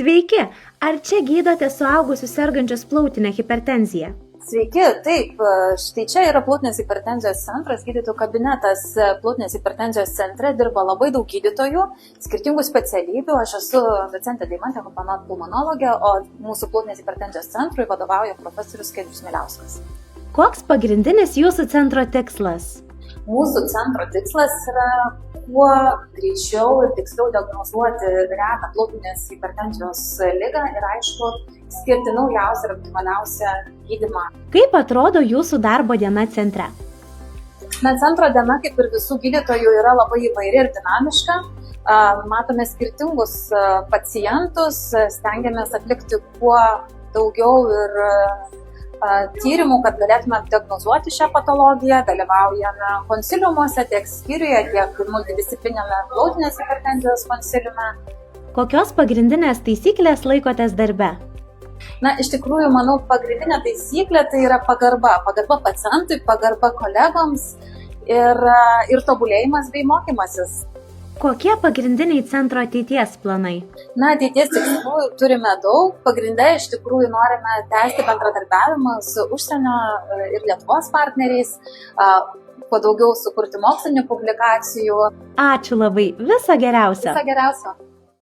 Sveiki, ar čia gydote suaugusius sergančius plautine hipertenzija? Sveiki, taip, štai čia yra plautinės hipertenzijos centras, gydytojų kabinetas. Plautinės hipertenzijos centre dirba labai daug gydytojų, skirtingų specialybių. Aš esu docentė Deimantė Hupanot pulmonologė, o mūsų plautinės hipertenzijos centrui vadovauja profesorius Skaidrius Miliauskas. Koks pagrindinis jūsų centro tikslas? Mūsų centro tikslas yra kuo greičiau ir tiksliau diagnozuoti retą plautinės hipertenzijos ligą ir, aišku, skirti naujausią ir optimaliausią gydymą. Kaip atrodo jūsų darbo diena centre? Centro diena, kaip ir visų gydytojų, yra labai įvairi ir dinamiška. Matome skirtingus pacientus, stengiamės atlikti kuo daugiau ir tyrimų, kad galėtume diagnozuoti šią patologiją. Dalyvaujame konsiliumuose tiek skyriuje, tiek multidisciplininiame plautinės hipertenzijos konsiliume. Kokios pagrindinės taisyklės laikotės darbe? Iš tikrųjų, manau, pagrindinė taisyklė tai yra pagarba. Pagarba pacientui, pagarba kolegoms ir tobulėjimas bei mokymasis. Kokie pagrindiniai centro ateities planai? Ateities tikslų turime daug. Pagrinde iš tikrųjų norime tęsti bendradarbiavimą su užsienio ir Lietuvos partneriais, kuo daugiau sukurti mokslinių publikacijų. Ačiū labai, viso geriausio. Viso geriausio.